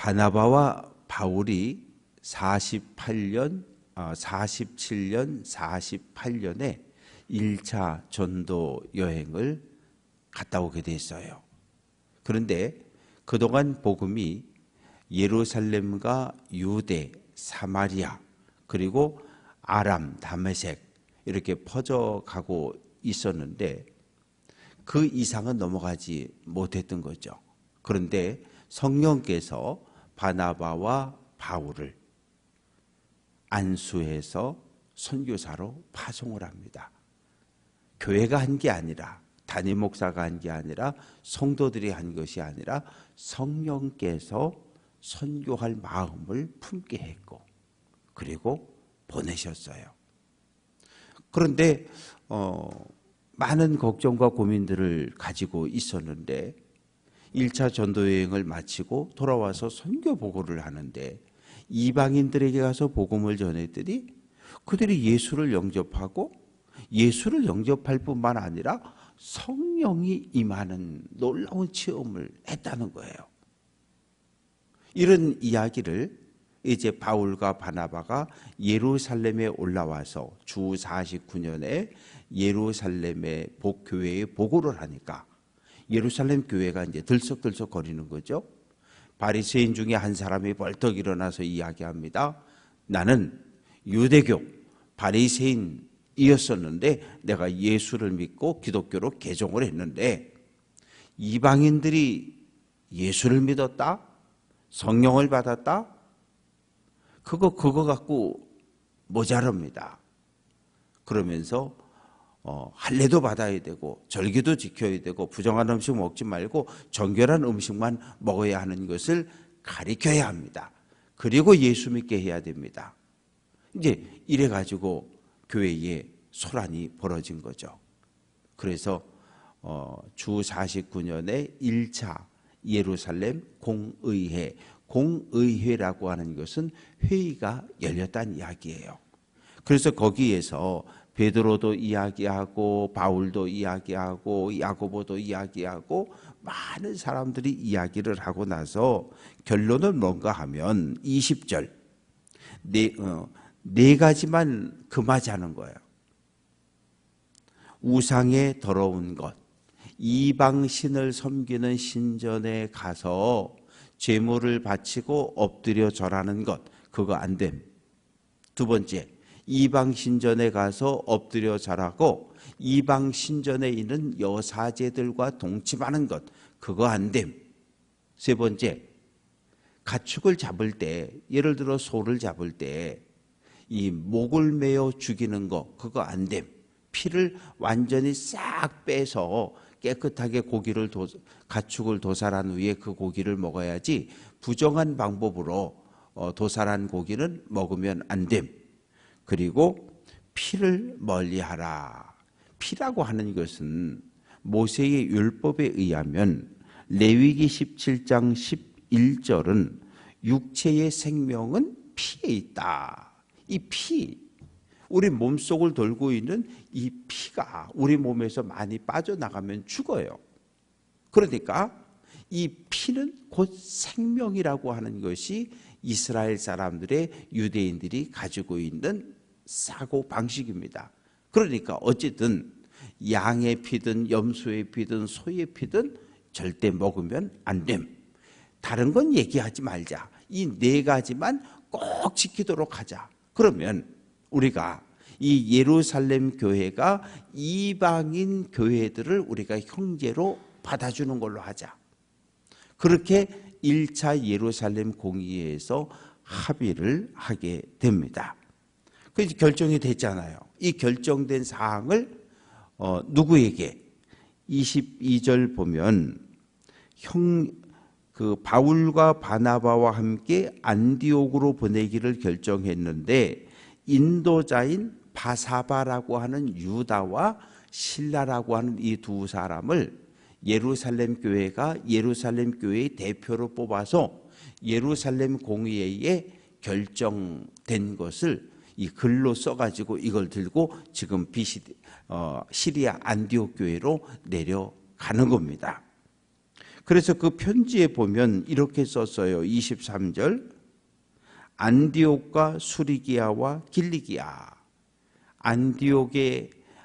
바나바와 바울이 47년, 48년에 1차 전도 여행을 갔다 오게 됐어요. 그런데 그동안 복음이 예루살렘과 유대, 사마리아, 그리고 아람, 다메섹 이렇게 퍼져가고 있었는데 그 이상은 넘어가지 못했던 거죠. 그런데 성령께서 바나바와 바울을 안수해서 선교사로 파송을 합니다. 교회가 한 게 아니라, 담임 목사가 한 게 아니라, 성도들이 한 것이 아니라 성령께서 선교할 마음을 품게 했고 그리고 보내셨어요. 그런데 많은 걱정과 고민들을 가지고 있었는데 1차 전도여행을 마치고 돌아와서 선교 보고를 하는데 이방인들에게 가서 복음을 전했더니 그들이 예수를 영접하고 예수를 영접할 뿐만 아니라 성령이 임하는 놀라운 체험을 했다는 거예요. 이런 이야기를 이제 바울과 바나바가 예루살렘에 올라와서 주 49년에 예루살렘의 교회에 보고를 하니까 예루살렘 교회가 이제 들썩들썩 거리는 거죠. 바리새인 중에 한 사람이 벌떡 일어나서 이야기합니다. 나는 유대교 바리새인이었었는데 내가 예수를 믿고 기독교로 개종을 했는데 이방인들이 예수를 믿었다? 성령을 받았다? 그거 갖고 모자랍니다. 그러면서 할례도 받아야 되고 절기도 지켜야 되고 부정한 음식 먹지 말고 정결한 음식만 먹어야 하는 것을 가르쳐야 합니다. 그리고 예수 믿게 해야 됩니다. 이제 이래 가지고 교회에 소란이 벌어진 거죠. 그래서 주 49년에 1차 예루살렘 공의회라고 하는 것은 회의가 열렸다는 이야기예요. 그래서 거기에서 베드로도 이야기하고 바울도 이야기하고 야고보도 이야기하고 많은 사람들이 이야기를 하고 나서 결론은 뭔가 하면 20절 네 가지만 금하자는 거예요. 우상에 더러운 것, 이방신을 섬기는 신전에 가서 제물을 바치고 엎드려 절하는 것, 그거 안 됨. 두 번째, 이방 신전에 가서 엎드려 절하고 이방 신전에 있는 여사제들과 동침하는 것, 그거 안 됨. 세 번째, 가축을 잡을 때, 예를 들어 소를 잡을 때 이 목을 메어 죽이는 거, 그거 안 됨. 피를 완전히 싹 빼서 깨끗하게 가축을 도살한 후에 그 고기를 먹어야지 부정한 방법으로 도살한 고기는 먹으면 안 됨. 그리고 피를 멀리하라. 피라고 하는 것은 모세의 율법에 의하면 레위기 17장 11절은 육체의 생명은 피에 있다. 이 피, 우리 몸속을 돌고 있는 이 피가 우리 몸에서 많이 빠져나가면 죽어요. 그러니까 이 피는 곧 생명이라고 하는 것이 이스라엘 사람들의 유대인들이 가지고 있는 사고 방식입니다. 그러니까 어쨌든 양의 피든 염소의 피든 소의 피든 절대 먹으면 안 됨. 다른 건 얘기하지 말자. 이 네 가지만 꼭 지키도록 하자. 그러면 우리가 이 예루살렘 교회가 이방인 교회들을 우리가 형제로 받아주는 걸로 하자. 그렇게 1차 예루살렘 공의회에서 합의를 하게 됩니다. 그래서 결정이 됐잖아요. 이 결정된 사항을 누구에게? 22절 보면 바울과 바나바와 함께 안디옥으로 보내기를 결정했는데 인도자인 바사바라고 하는 유다와 실라라고 하는 이 두 사람을 예루살렘 교회가 예루살렘 교회의 대표로 뽑아서 예루살렘 공의회에 결정된 것을 이 글로 써가지고 이걸 들고 지금 시리아 안디옥 교회로 내려가는 겁니다. 그래서 그 편지에 보면 이렇게 썼어요. 23절. 안디옥과 수리기아와 길리기아.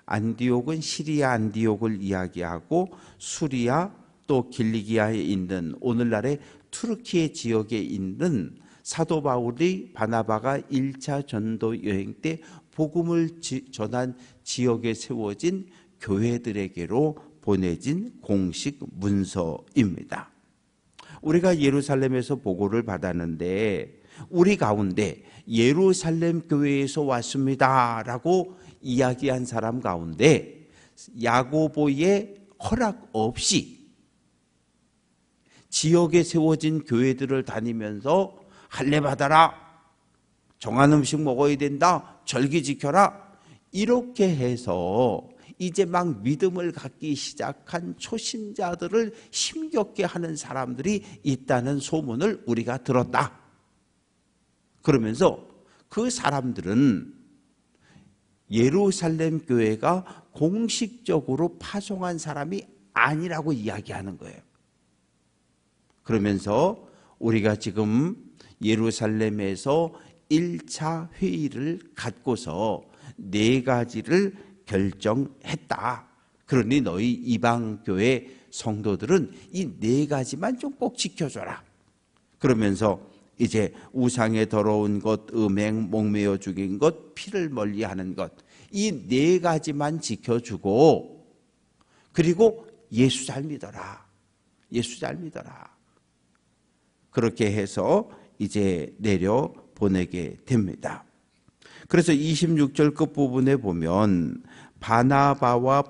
안디옥은 시리아 안디옥을 이야기하고 수리아 또 길리기아에 있는 오늘날의 투르키예 지역에 있는 사도 바울이 바나바가 1차 전도 여행 때 복음을 전한 지역에 세워진 교회들에게로 보내진 공식 문서입니다. 우리가 예루살렘에서 보고를 받았는데 우리 가운데 예루살렘 교회에서 왔습니다 라고 이야기한 사람 가운데 야고보의 허락 없이 지역에 세워진 교회들을 다니면서 할례 받아라, 정한 음식 먹어야 된다, 절기 지켜라, 이렇게 해서 이제 막 믿음을 갖기 시작한 초신자들을 힘겹게 하는 사람들이 있다는 소문을 우리가 들었다. 그러면서 그 사람들은 예루살렘 교회가 공식적으로 파송한 사람이 아니라고 이야기하는 거예요. 그러면서 우리가 지금 예루살렘에서 1차 회의를 갖고서 4가지를 결정했다. 그러니 너희 이방교회 성도들은 이 4가지만 좀 꼭 지켜줘라. 그러면서 이제 우상에 더러운 것, 음행, 목매어 죽인 것, 피를 멀리하는 것, 이 4가지만 지켜주고, 그리고 예수 잘 믿어라. 예수 잘 믿어라. 그렇게 해서 이제 내려 보내게 됩니다. 그래서 26절 끝부분에 보면 바나바와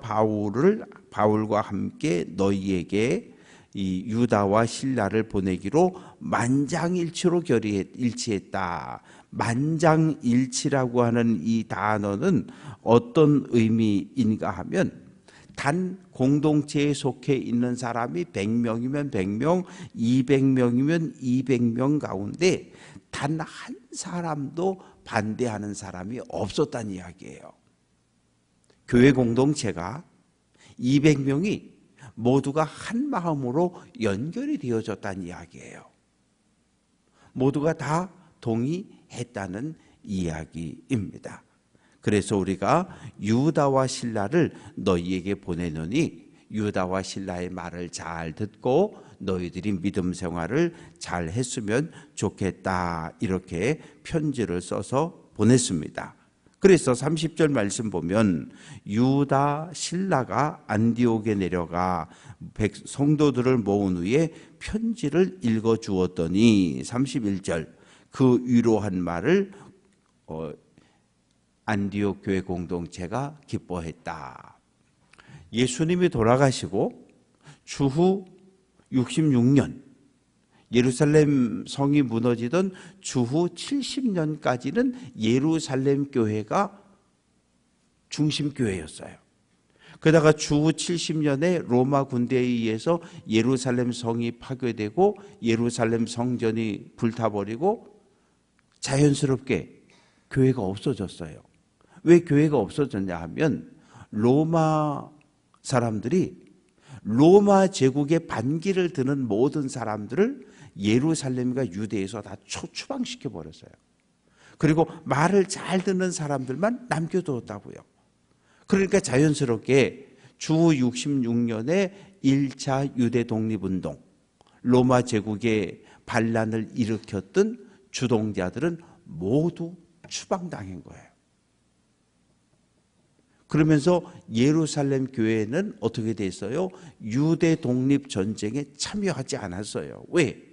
바울과 함께 너희에게 이 유다와 실라를 보내기로 만장일치로 일치했다. 만장일치라고 하는 이 단어는 어떤 의미인가 하면 단 공동체에 속해 있는 사람이 100명이면 100명, 200명이면 200명 가운데 단 한 사람도 반대하는 사람이 없었다는 이야기예요. 교회 공동체가 200명이 모두가 한 마음으로 연결이 되어졌다는 이야기예요. 모두가 다 동의했다는 이야기입니다. 그래서 우리가 유다와 실라를 너희에게 보내노니 유다와 실라의 말을 잘 듣고 너희들이 믿음 생활을 잘 했으면 좋겠다. 이렇게 편지를 써서 보냈습니다. 그래서 30절 말씀 보면 유다 실라가 안디옥에 내려가 성도들을 모은 후에 편지를 읽어주었더니 31절 그 위로한 말을 안디옥 교회 공동체가 기뻐했다. 예수님이 돌아가시고 주후 66년 예루살렘 성이 무너지던 주후 70년까지는 예루살렘 교회가 중심교회였어요. 그러다가 주후 70년에 로마 군대에 의해서 예루살렘 성이 파괴되고 예루살렘 성전이 불타버리고 자연스럽게 교회가 없어졌어요. 왜 교회가 없어졌냐 하면 로마 사람들이 로마 제국의 반기를 드는 모든 사람들을 예루살렘과 유대에서 다 추방시켜 버렸어요. 그리고 말을 잘 듣는 사람들만 남겨두었다고요. 그러니까 자연스럽게 주 66년에 1차 유대 독립운동, 로마 제국의 반란을 일으켰던 주동자들은 모두 추방당한 거예요. 그러면서 예루살렘 교회는 어떻게 됐어요? 유대 독립 전쟁에 참여하지 않았어요. 왜?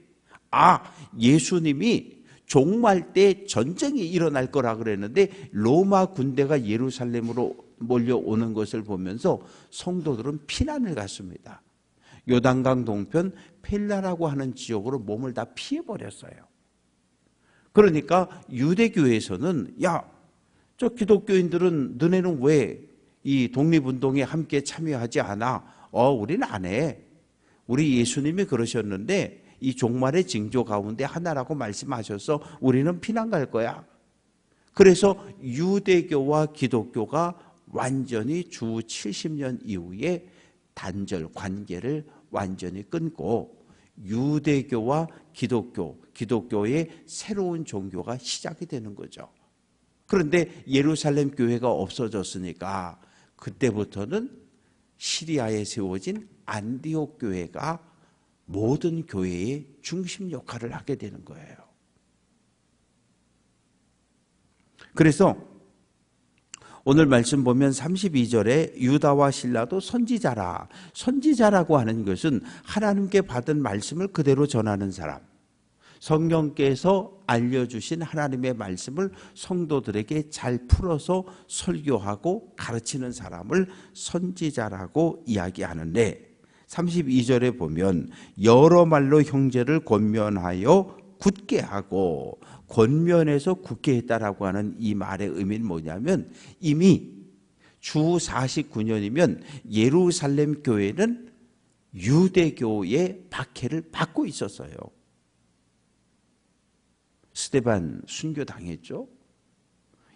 예수님이 종말 때 전쟁이 일어날 거라 그랬는데 로마 군대가 예루살렘으로 몰려오는 것을 보면서 성도들은 피난을 갔습니다. 요단강 동편 펠라라고 하는 지역으로 몸을 다 피해버렸어요. 그러니까 유대교회에서는 저 기독교인들은 너네는 왜 이 독립운동에 함께 참여하지 않아? 우리는 안 해. 우리 예수님이 그러셨는데 이 종말의 징조 가운데 하나라고 말씀하셔서 우리는 피난 갈 거야. 그래서 유대교와 기독교가 완전히 주 70년 이후에 단절 관계를 완전히 끊고 유대교와 기독교의 새로운 종교가 시작이 되는 거죠. 그런데 예루살렘 교회가 없어졌으니까 그때부터는 시리아에 세워진 안디옥 교회가 모든 교회의 중심 역할을 하게 되는 거예요. 그래서 오늘 말씀 보면 32절에 유다와 실라도 선지자라. 선지자라고 하는 것은 하나님께 받은 말씀을 그대로 전하는 사람. 성령께서 알려주신 하나님의 말씀을 성도들에게 잘 풀어서 설교하고 가르치는 사람을 선지자라고 이야기하는데 32절에 보면 여러 말로 형제를 권면하여 굳게 하고 권면해서 굳게 했다라고 하는 이 말의 의미는 뭐냐면 이미 주 49년이면 예루살렘 교회는 유대교의 박해를 받고 있었어요. 스데반 순교당했죠.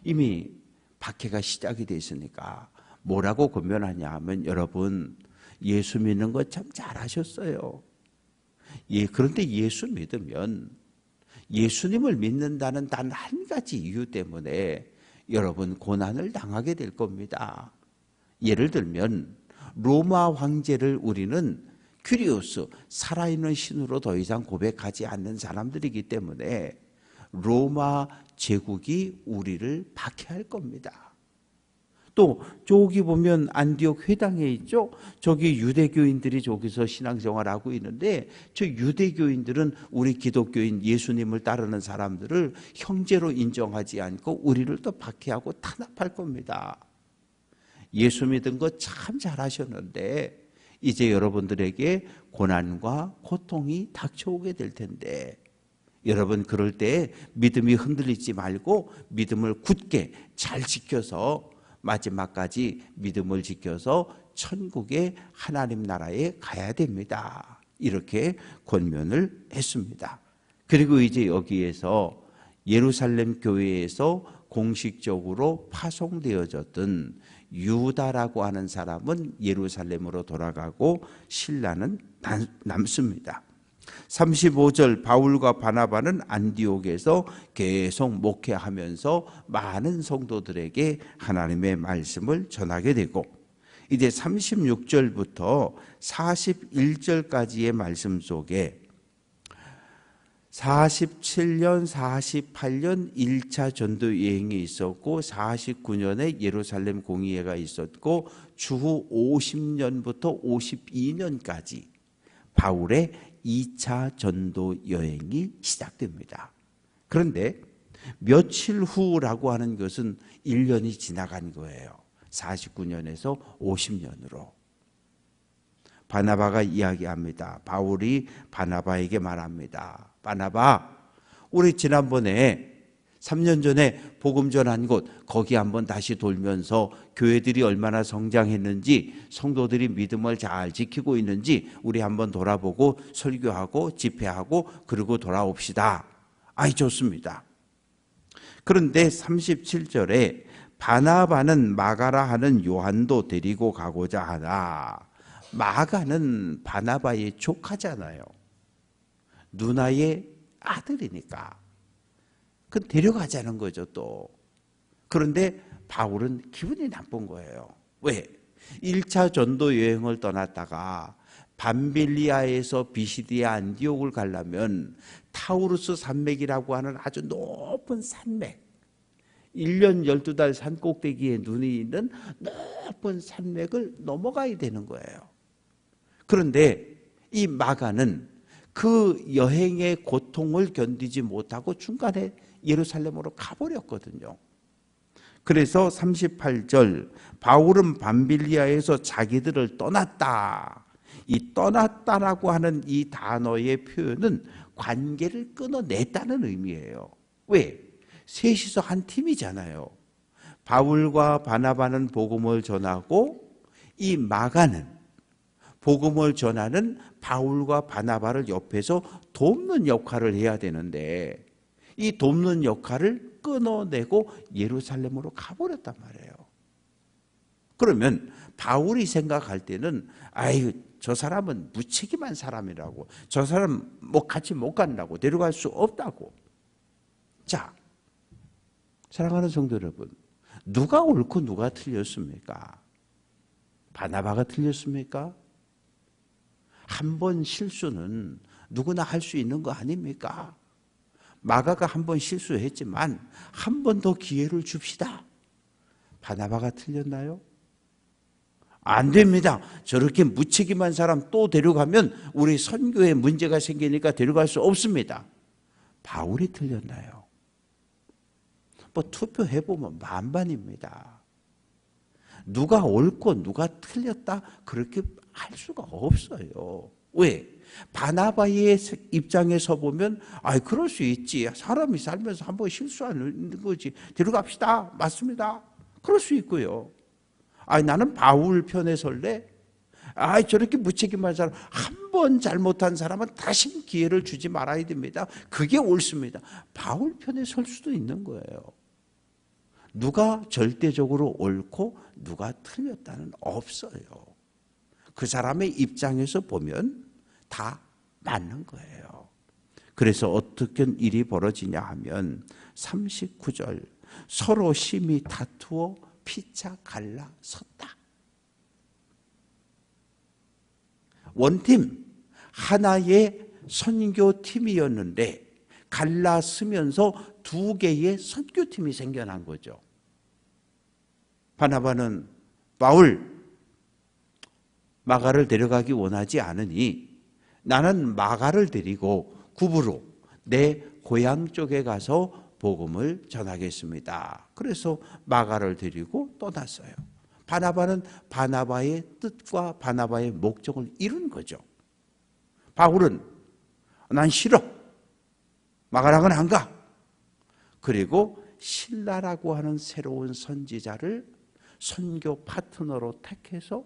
이미 박해가 시작이 됐으니까 뭐라고 권면하냐 하면 여러분 예수 믿는 거 참 잘하셨어요. 그런데 예수 믿으면 예수님을 믿는다는 단 한 가지 이유 때문에 여러분 고난을 당하게 될 겁니다. 예를 들면 로마 황제를 우리는 퀴리오스 살아있는 신으로 더 이상 고백하지 않는 사람들이기 때문에 로마 제국이 우리를 박해할 겁니다. 또 저기 보면 안디옥 회당에 있죠. 저기 유대교인들이 저기서 신앙생활하고 있는데 저 유대교인들은 우리 기독교인 예수님을 따르는 사람들을 형제로 인정하지 않고 우리를 또 박해하고 탄압할 겁니다. 예수 믿은 거 참 잘하셨는데 이제 여러분들에게 고난과 고통이 닥쳐오게 될 텐데 여러분 그럴 때 믿음이 흔들리지 말고 믿음을 굳게 잘 지켜서 마지막까지 믿음을 지켜서 천국의 하나님 나라에 가야 됩니다. 이렇게 권면을 했습니다. 그리고 이제 여기에서 예루살렘 교회에서 공식적으로 파송되어졌던 유다라고 하는 사람은 예루살렘으로 돌아가고 신라는 남습니다. 35절 바울과 바나바는 안디옥에서 계속 목회하면서 많은 성도들에게 하나님의 말씀을 전하게 되고 이제 36절부터 41절까지의 말씀 속에 47년, 48년 1차 전도 여행이 있었고 49년에 예루살렘 공의회가 있었고 주후 50년부터 52년까지 바울의 2차 전도 여행이 시작됩니다. 그런데 며칠 후라고 하는 것은 1년이 지나간 거예요. 49년에서 50년으로. 바나바가 이야기합니다. 바울이 바나바에게 말합니다. 바나바, 우리 지난번에 3년 전에 복음 전한 곳 거기 한번 다시 돌면서 교회들이 얼마나 성장했는지 성도들이 믿음을 잘 지키고 있는지 우리 한번 돌아보고 설교하고 집회하고 그리고 돌아옵시다. 아이 좋습니다. 그런데 37절에 바나바는 마가라 하는 요한도 데리고 가고자 하나. 마가는 바나바의 조카잖아요. 누나의 아들이니까. 그 데려가자는 거죠 또. 그런데 바울은 기분이 나쁜 거예요. 왜? 1차 전도 여행을 떠났다가 밤빌리아에서 비시디아 안디옥을 가려면 타우루스 산맥이라고 하는 아주 높은 산맥, 1년 12달 산꼭대기에 눈이 있는 높은 산맥을 넘어가야 되는 거예요. 그런데 이 마가는 그 여행의 고통을 견디지 못하고 중간에 예루살렘으로 가버렸거든요. 그래서 38절 바울은 밤빌리아에서 자기들을 떠났다. 이 떠났다라고 하는 이 단어의 표현은 관계를 끊어냈다는 의미예요. 왜? 셋이서 한 팀이잖아요. 바울과 바나바는 복음을 전하고 이 마가는 복음을 전하는 바울과 바나바를 옆에서 돕는 역할을 해야 되는데 이 돕는 역할을 끊어내고 예루살렘으로 가버렸단 말이에요. 그러면 바울이 생각할 때는 아이 저 사람은 무책임한 사람이라고, 저 사람 같이 못 간다고, 데려갈 수 없다고. 자, 사랑하는 성도 여러분, 누가 옳고 누가 틀렸습니까? 바나바가 틀렸습니까? 한 번 실수는 누구나 할 수 있는 거 아닙니까? 마가가 한 번 실수했지만 한 번 더 기회를 줍시다. 바나바가 틀렸나요? 안 됩니다. 저렇게 무책임한 사람 또 데려가면 우리 선교에 문제가 생기니까 데려갈 수 없습니다. 바울이 틀렸나요? 투표해보면 만반입니다. 누가 옳고 누가 틀렸다 그렇게 할 수가 없어요. 왜? 바나바의 입장에서 보면 그럴 수 있지. 사람이 살면서 한 번 실수하는 거지. 데려갑시다. 맞습니다. 그럴 수 있고요. 나는 바울 편에 설래? 저렇게 무책임한 사람, 한 번 잘못한 사람은 다시 기회를 주지 말아야 됩니다. 그게 옳습니다. 바울 편에 설 수도 있는 거예요. 누가 절대적으로 옳고 누가 틀렸다는 없어요. 그 사람의 입장에서 보면 다 맞는 거예요. 그래서 어떻게 일이 벌어지냐 하면 39절, 서로 심히 다투어 피차 갈라 섰다. 원팀, 하나의 선교팀이었는데 갈라 서면서 두 개의 선교팀이 생겨난 거죠. 바나바는 바울, 마가를 데려가기 원하지 않으니 나는 마가를 데리고 구부로 내 고향 쪽에 가서 복음을 전하겠습니다. 그래서 마가를 데리고 떠났어요. 바나바는 바나바의 뜻과 바나바의 목적을 이룬 거죠. 바울은 난 싫어. 마가랑은 안 가. 그리고 실라라고 하는 새로운 선지자를 선교 파트너로 택해서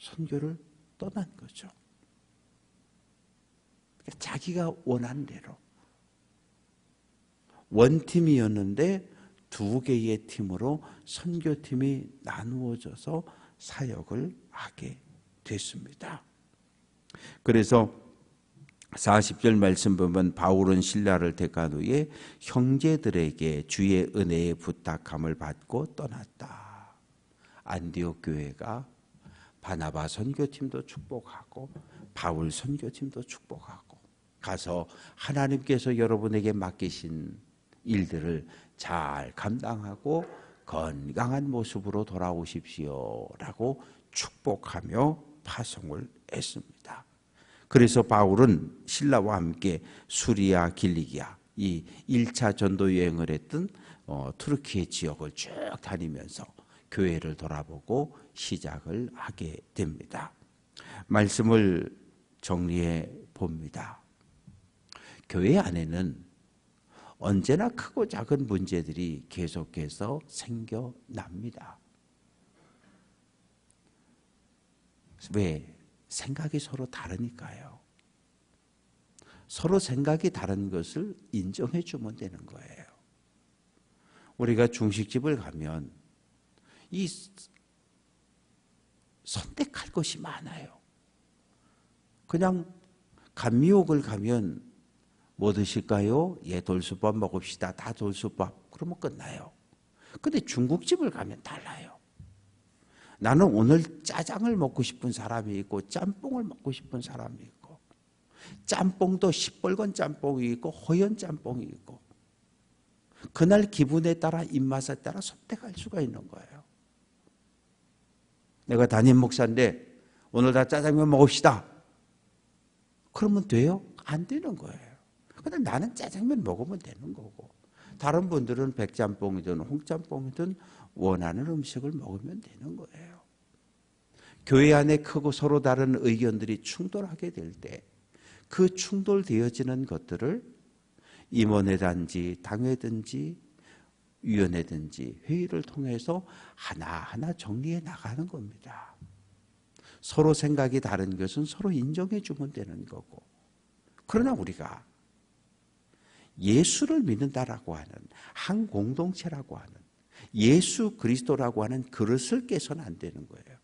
선교를 떠난 거죠. 자기가 원한 대로. 원팀이었는데 두 개의 팀으로 선교팀이 나누어져서 사역을 하게 됐습니다. 그래서 40절 말씀 보면 바울은 실라를 택한 후에 형제들에게 주의 은혜의 부탁함을 받고 떠났다. 안디옥 교회가 바나바 선교팀도 축복하고 바울 선교팀도 축복하고 가서 하나님께서 여러분에게 맡기신 일들을 잘 감당하고 건강한 모습으로 돌아오십시오라고 축복하며 파송을 했습니다. 그래서 바울은 신라와 함께 수리아, 길리기아 이 1차 전도 여행을 했던 투르키의 지역을 쭉 다니면서 교회를 돌아보고 시작을 하게 됩니다. 말씀을 정리해 봅니다. 교회 안에는 언제나 크고 작은 문제들이 계속해서 생겨납니다. 왜? 생각이 서로 다르니까요. 서로 생각이 다른 것을 인정해 주면 되는 거예요. 우리가 중식집을 가면 이 선택할 것이 많아요. 그냥 감미옥을 가면 뭐 드실까요? 예, 돌솥밥 먹읍시다. 다 돌솥밥. 그러면 끝나요. 근데 중국집을 가면 달라요. 나는 오늘 짜장을 먹고 싶은 사람이 있고 짬뽕을 먹고 싶은 사람이 있고 짬뽕도 시뻘건 짬뽕이 있고 허연 짬뽕이 있고 그날 기분에 따라 입맛에 따라 선택할 수가 있는 거예요. 내가 담임 목사인데 오늘 다 짜장면 먹읍시다. 그러면 돼요? 안 되는 거예요. 근데 나는 짜장면 먹으면 되는 거고 다른 분들은 백짬뽕이든 홍짬뽕이든 원하는 음식을 먹으면 되는 거예요. 교회 안에 크고 서로 다른 의견들이 충돌하게 될 때 그 충돌되어지는 것들을 임원회든지 당회든지 위원회든지 회의를 통해서 하나하나 정리해 나가는 겁니다. 서로 생각이 다른 것은 서로 인정해 주면 되는 거고 그러나 우리가 예수를 믿는다라고 하는 한 공동체라고 하는 예수 그리스도라고 하는 그릇을 깨서는 안 되는 거예요.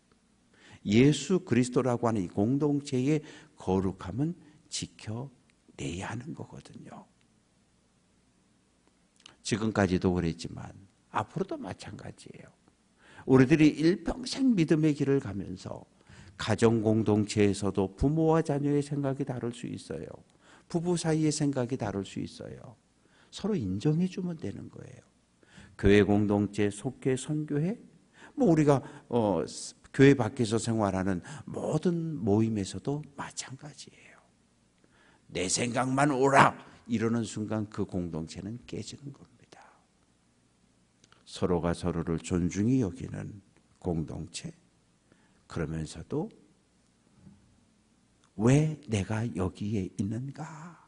예수 그리스도라고 하는 이 공동체의 거룩함은 지켜내야 하는 거거든요. 지금까지도 그랬지만 앞으로도 마찬가지예요. 우리들이 일평생 믿음의 길을 가면서 가정 공동체에서도 부모와 자녀의 생각이 다를 수 있어요. 부부 사이의 생각이 다를 수 있어요. 서로 인정해 주면 되는 거예요. 교회 공동체, 속회, 선교회, 우리가 교회 밖에서 생활하는 모든 모임에서도 마찬가지예요. 내 생각만 오라 이러는 순간 그 공동체는 깨지는 겁니다. 서로가 서로를 존중히 여기는 공동체, 그러면서도 왜 내가 여기에 있는가?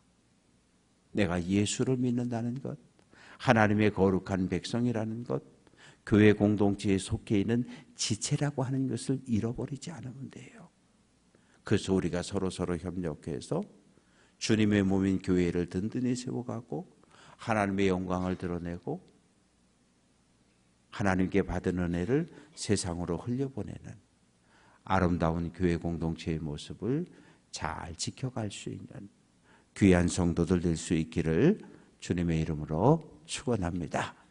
내가 예수를 믿는다는 것, 하나님의 거룩한 백성이라는 것, 교회 공동체에 속해 있는 지체라고 하는 것을 잃어버리지 않으면 돼요. 그래서 우리가 서로 협력해서 주님의 몸인 교회를 든든히 세워가고 하나님의 영광을 드러내고 하나님께 받은 은혜를 세상으로 흘려보내는 아름다운 교회 공동체의 모습을 잘 지켜갈 수 있는 귀한 성도들 될 수 있기를 주님의 이름으로 축원합니다.